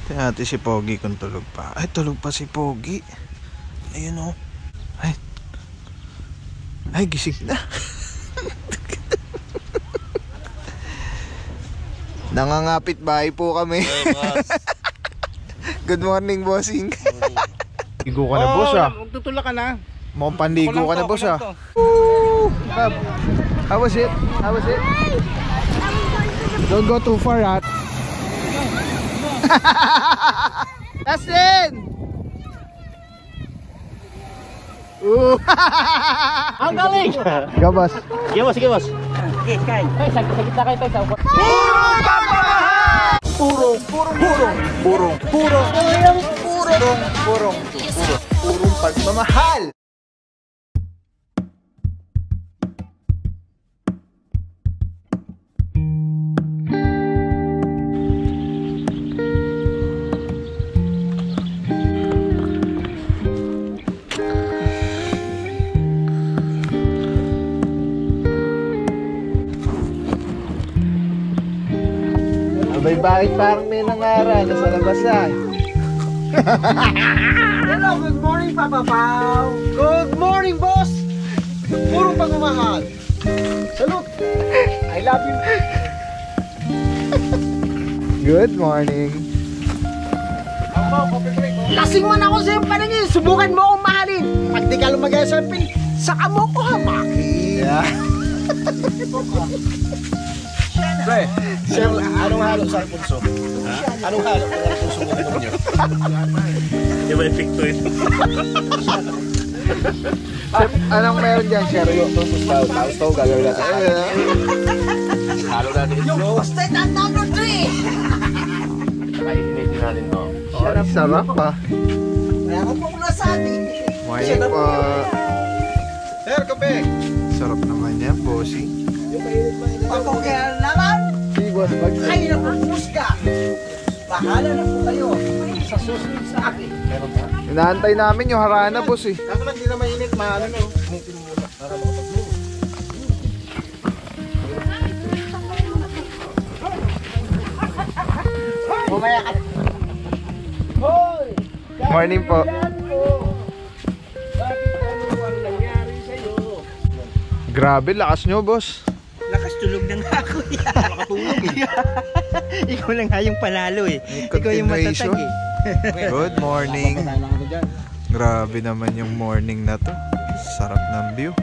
Tingnan natin si Pogi kung tulog pa. Ay, tulog pa si Pogi. Ayun o. Ay, gising na. Nangangapit bahay po kami. Good morning, bossing. Ligo ka na, boss ah. Magtutulak ka na. Mukhang panligo ka na, boss ah. How was it? How was it? Don't go too far, ah. Justin! Ang galing! Go, boss. Sige, boss. Sige, boss. Okay, kain. Ay, sakit na kayo tayo. Purong pagmamahal. Abay, bakit parang may nangaral na sa labasan? Hello, good morning, Papa Pao. Good morning, boss. Purong pagmamahal. Salute. I love you. Good morning. Lasing man ako sa iyong paningin. Subukan mo akong mahalin. Pag di ka lumagay sa pin, saka mo ko hamakin. Yeah. Pre, anong halo sa Alfonso? Anong halo sa Alfonso mo ninyo? Di ba epekto ito? Anong meron dyan, Sherry? Tapos to, gagawin natin. Halo natin ito. Stay at number 3. Kainitin natin to. Sarap pa. Kaya ko po nasabi. Morning po. Sir, kape! Sarap naman yan, bossing. Pagkukaya naman, Si Boss Bags. kayo na po musga. Bahala na po kayo sa susunod sa akin. Inaantay namin yung harana, boss eh. Kaso lang di na mainit, maano na. Initin mo muna para makapag-move. Mamaya ka. Hoy! Morning po. Bakit ano ang nangyari sa'yo? Grabe, lakas nyo, boss. Lakas tulog na nga ako. Nakatulog eh. Ikaw lang nga yung panalo eh. Ikaw yung matatag Continuation. eh. Good morning. Grabe naman yung morning na to. Sarap ng view.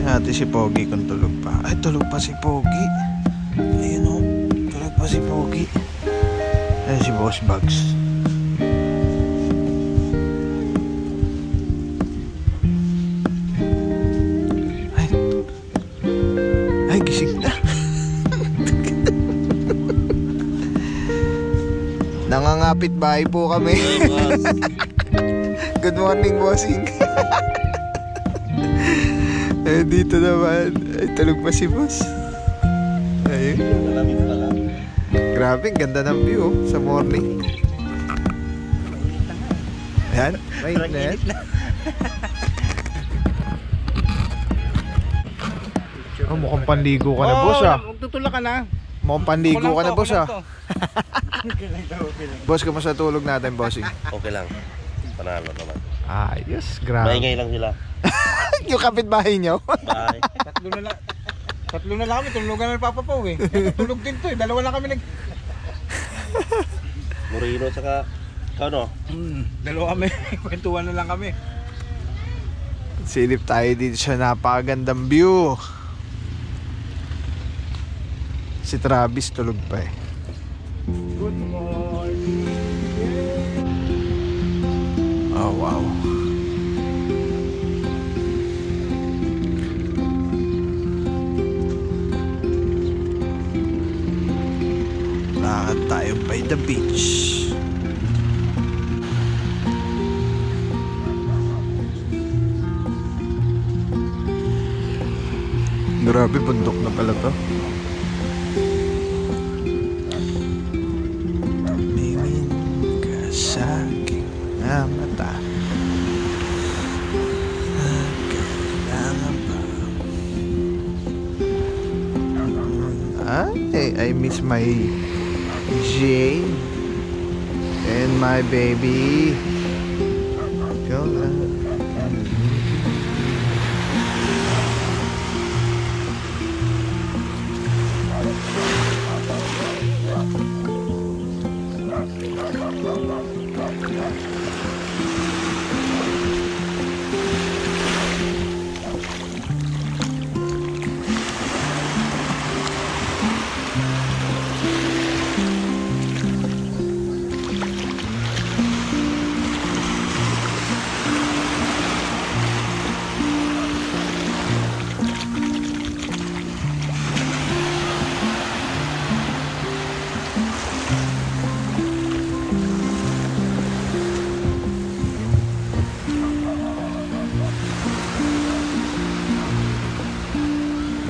Tingnan natin si Pogi kung tulog pa. Ay, tulog pa si Pogi. Ayun o. Tulog pa si Pogi. Ayun si Boss Bags. Ay, gising na. Nangangapit bahay po kami. Good morning, bossing. Eh, dito naman. Ay, tulog pa si boss. Ayun. Grabe, ang ganda ng view oh, sa morning. Ayan, mainit. Oh, mukhang panligo ka na, boss ah. Magtutulak ka na. Mukhang panligo ka na, boss ah. Boss, kamusta tulog natin, bossing? Okay lang. Panalo naman. Ayos, grabe. Maingay lang sila. Yung kapitbahay nyo? Bye. Tatlo na lang kami. Tulugan na ng Papa Pao eh. Tulog din to eh. Dalawa lang kami nag... Moreno saka... Ikaw no? Dalawa kami. Kwentuhan na lang kami. Silip tayo dito sa napakagandang view. Si Travis tulog pa eh. Good morning. Oh wow. Lakad tayo by the beach. Grabe, bundok na pala to. Tumingin ka sa aking mata. Nagkailangan ba Hey, I miss my Jane and my baby. Go lang.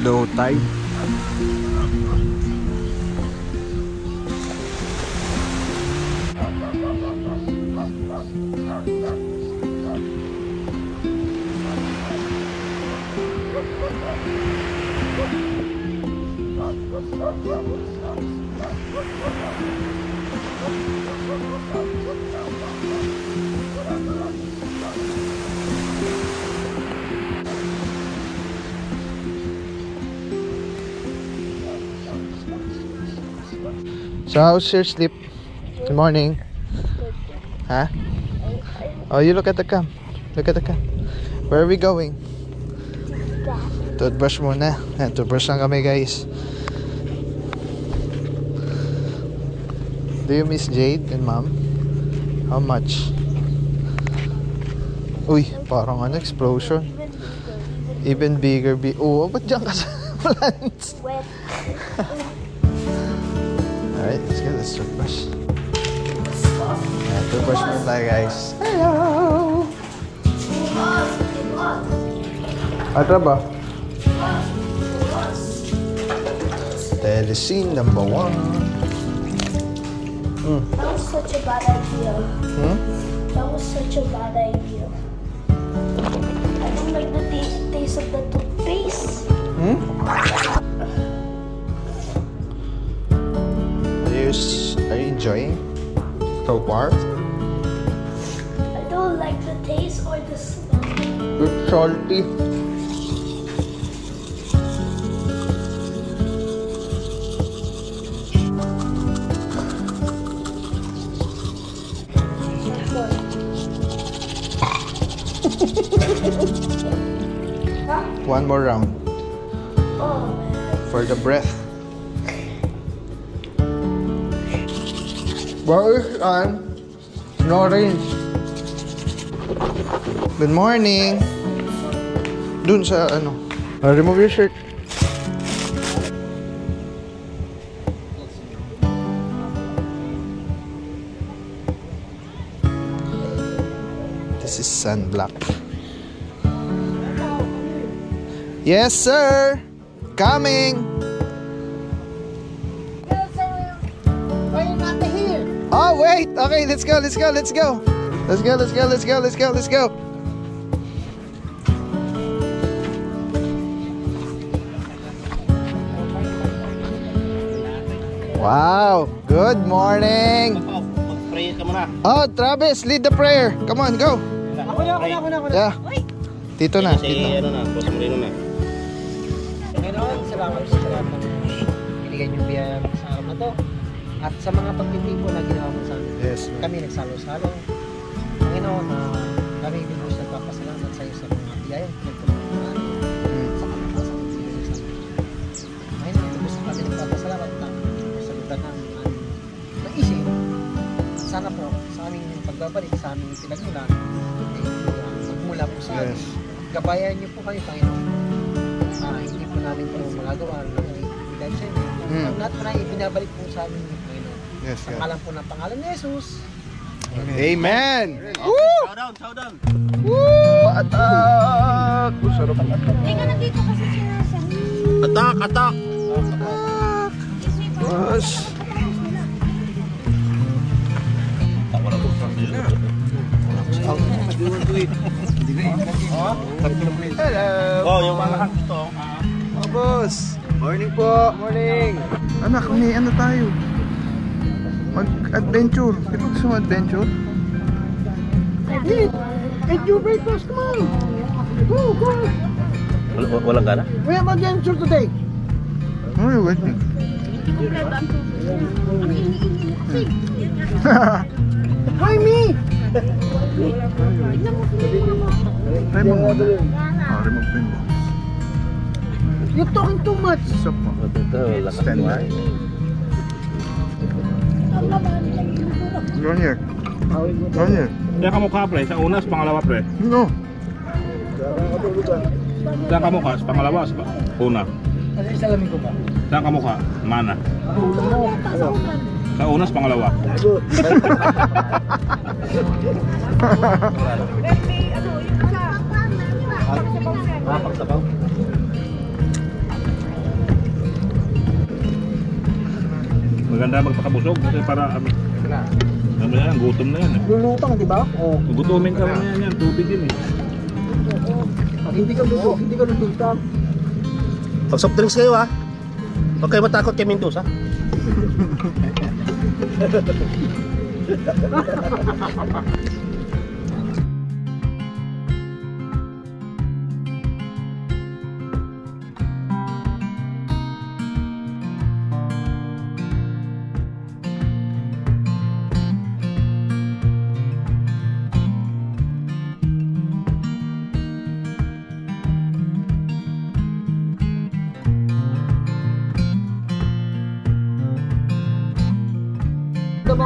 Low tide. So how's your sleep? Good morning. Huh? Oh, you look at the cam. Look at the cam. Where are we going? Toothbrush muna. Ayan, toothbrush lang kami guys. Do you miss Jade and Mom? How much? Uy, parang ano, explosion. Even bigger. Oh, ba't dyan ka sa plants? Wet. Alright, let's get this toothbrush. Yeah, toothbrush muna tayo guys. Hello! Atra ba? Telecine number 1. That was such a bad idea. That was such a bad idea. I don't like the taste of the toothpaste. Are you enjoying so far? I don't like the taste or the smell. It's salty. One more round Oh man. for the breath. Where is snoring? Good morning. Dun sa ano. Remove your shirt. This is sunblock. Yes, sir. Coming. Why you not here? Oh, wait. Okay, let's go. Let's go. Let's go. Let's go. Let's go. Let's go. Let's go. Let's go. Wow. Good morning. Mag-pray ka muna. Oh, Travis, lead the prayer. Come on, go. Ako na. Yeah. Tito na. Si Tito. ano na, Boss Moreno na. Panginoon, salamat sa lahat ng binigay niyo biyaya sa araw na to. At sa mga pagtitipo na ginawa mo sa amin. Yes, ma'am. Kami nagsalo-salo. Panginoon, kami binuhos nagpapasalamat sa iyo sa mga biyayang pinagtulungan mo namin. Sa kamatasan ng Pilipinas sa amin. Panginoon, binuhos na kami nagpapasalamat na sa lugar namin ang naisip. At sana po sa aming pagbabalik sa aming pinagmulan, magmula po sa amin. Yes. Gabayan niyo po kami, Panginoon. Hindi po namin po magagawa ng ibigay sa inyo. Ang lahat po na ibinabalik po sa amin ng Panginoon. Yes, Sa kalan po ng pangalan ni Jesus. Amen. Chow down. Woo! Atak! Sarap. Teka na dito kasi sinasabi. Atak! Yes. Hello. Oh, yung mga ito. Oh, boss. Morning po. Morning. Anak, may ano tayo? Mag-adventure. Di ba gusto mo adventure? Eat your breakfast, come on! Go, go! Walang gana? We have adventure today! Oh, you're waiting. Why me? Try mo muna. Remove mo mo. You're talking too much! Stop mo. Stand by. Go here. Go here. Saan ka mukha, pre? Sa una, sa pangalawa, pre? No. Saan ka mukha? Sa pangalawa, sa una? Ano yung salamin ko ba? Saan ka mukha? Mana. Sa una, sa pangalawa? Maganda magpakabusog kasi para ano yan, gutom na yan eh. Lulutang, di ba? Oo. Gugutumin ka na yan, tubig yun eh. Pag hindi ka lulutang. Pag soft drinks kayo ha, huwag kayo matakot kay Mendoza.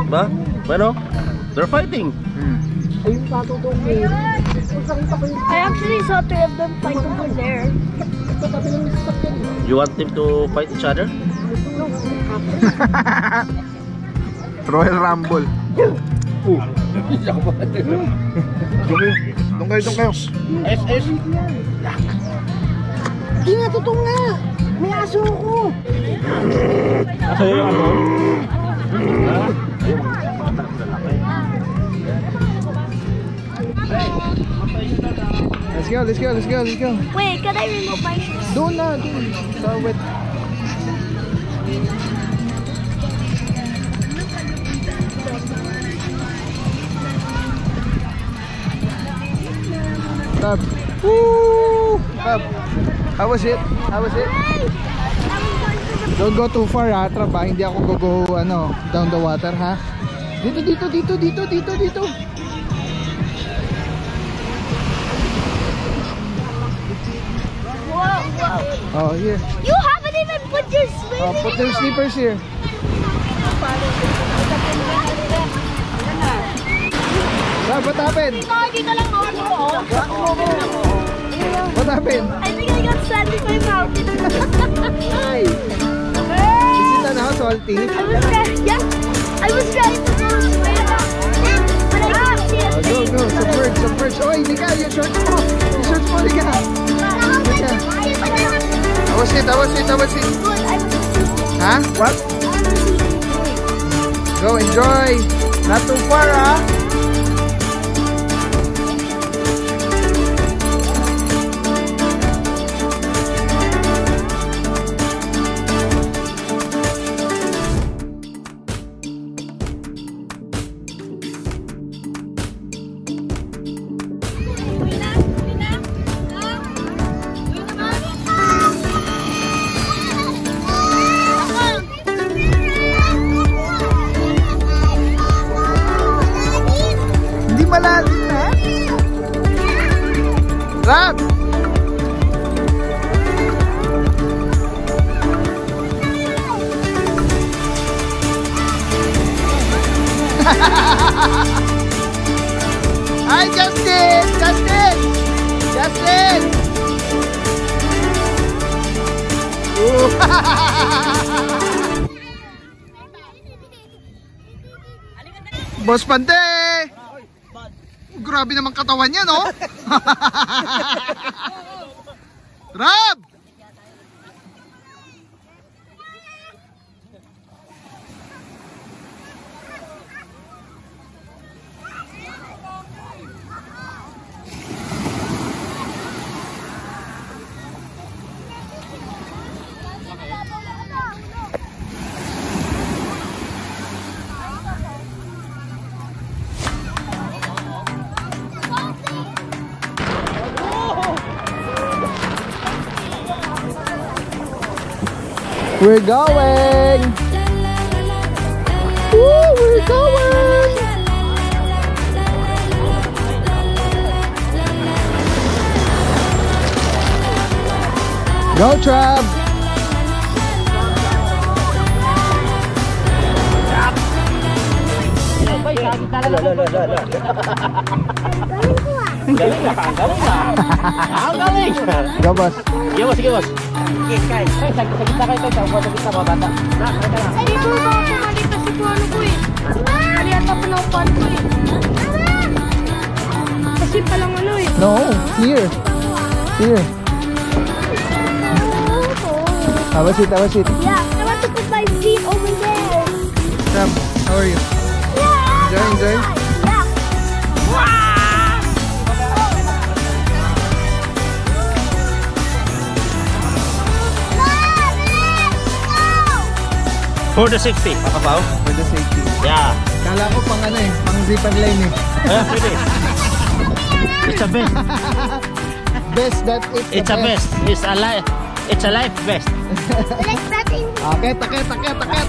Ba? Bueno, they're fighting. Ayun patutong mo. I actually saw 3 of them fight over there. You want them to fight each other? Royal Rumble. Doon kayo. SS. Hindi nga, totoo nga. May aso ko. Asa yung ano? Let's go. Wait, can I remove my shoes? Doon na, doon. Sa wet. Tab. Woo! Tab. How was it? Don't go too far ha, Trap ha. Hindi ako go down the water ha. Dito. Whoa. Oh, here. You haven't even put your swimming Put their slippers here. Trap, what happened? Dito lang ako. What happened? I think I got sand in my mouth. Hi. Is it now salty? I was trying to go swim, but I couldn't see it. Go. Submerge. Oh, hindi ka. Yung shorts mo. Hindi ka. How was it? Huh? What? Go, enjoy. Not too far, ha? Malalim na. Rap! Hi, Justin! Boss Pante! Grabe naman katawan niya, no? Rob! We're going! Woo, we're going! Go, Trav! Go, boss. Sige boss, sige boss. Ay, ito ba ako malita si Kuano ko eh. Malita pa na upan ko eh. Kasi palang ano eh. No, here. Here. Have a seat, have a seat. Yeah, I want to put my feet over there. Trav, how are you? Yeah. Enjoy? Yeah. For the safety, Papa. For the safety. Yeah. Kala ko pang ano eh, pang zipper line eh. Pwede. It's a best. Best that It's a best. It's a life best. Like nothing. Akit, akit, akit, akit.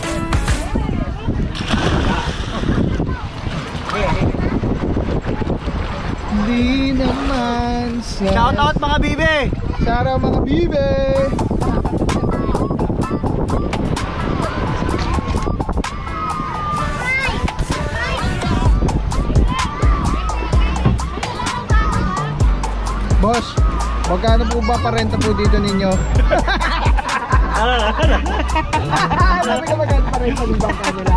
Di naman sa... Shout out mga bibe! Sara mga bibe! Boss, magkano po ba parenta po dito ninyo? Sabi ka magkano parenta ng bangka nila?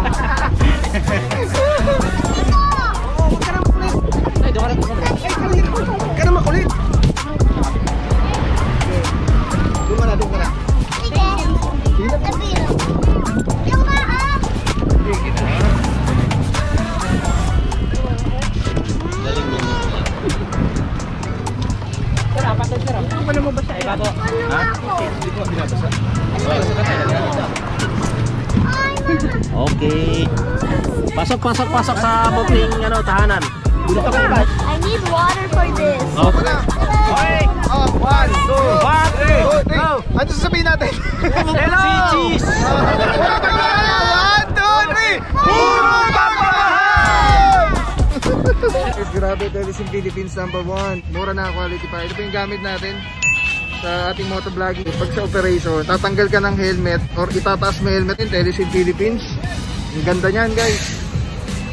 Huwag ka na makulit. Doon ka na, doon ka na. Yung maa. Okay. Pasok sa bukling tahanan. I need water for this. Okay. Oh, 1, 2, 1, 2, 3. go! Ano sasabihin natin? Hello. Cheese. 1, 2, 3! Puro pagmamahal! Grabe, Telesin Philippines #1. Mura na quality pa. Ito pa yung gamit natin sa ating motovlogging. Pag sa operation, tatanggal ka ng helmet or itataas mo helmet yung Telesin Philippines. Ang ganda niyan, guys.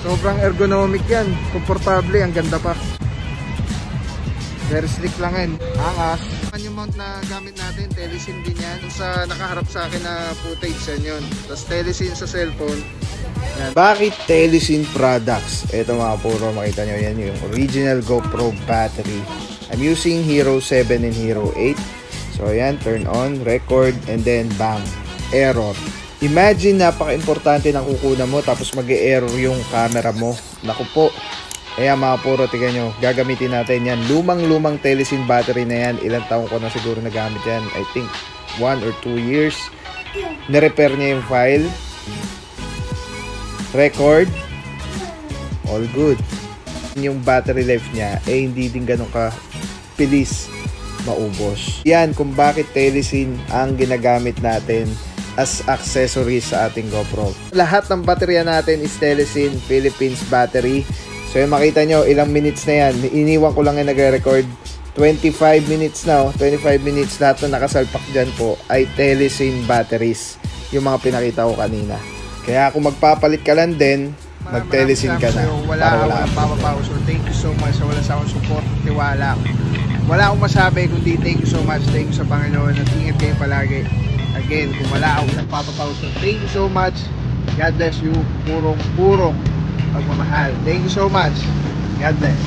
Sobrang ergonomic yan. Komportable, ang ganda pa. Very slick lang yan. Angas. Yung mount na gamit natin, Telesin din yan. Yung sa nakaharap sa akin na footage yan yun. Tapos Telesin sa cellphone. Yan. Bakit Telesin products? Ito mga puro, makita nyo yan yung original GoPro battery. I'm using Hero 7 and Hero 8. So ayan, turn on, record, and then bang, error. Imagine, napaka-importante ng kukunan mo tapos mag-e-error yung camera mo. Naku po. Kaya mga puro, tignan nyo, gagamitin natin yan. Lumang-lumang Telesin battery na yan. Ilang taon ko na siguro nagamit yan. I think 1 or 2 years. Na-repair niya yung file. Record. All good. Yung battery life niya, hindi din ganun ka pilis maubos. Yan kung bakit Telesin ang ginagamit natin as accessories sa ating GoPro. Lahat ng baterya natin is Telesin Philippines battery. So yung makita nyo, ilang minutes na yan. Iniwan ko lang yung nagre-record. 25 minutes na, 25 minutes. Lahat na nakasalpak dyan po ay Telesin batteries. Yung mga pinakita ko kanina. Kaya kung magpapalit ka lang din, mag-Telesin ka na. Wala akong papapaw. So thank you so much sa wala sa akong support, tiwala. Wala akong masabi kundi thank you so much. Thank you sa Panginoon at ingat kayo palagi. Again, kung wala akong nagpapapaw. So thank you so much. God bless you. Purong pagmamahal. Thank you so much. God bless.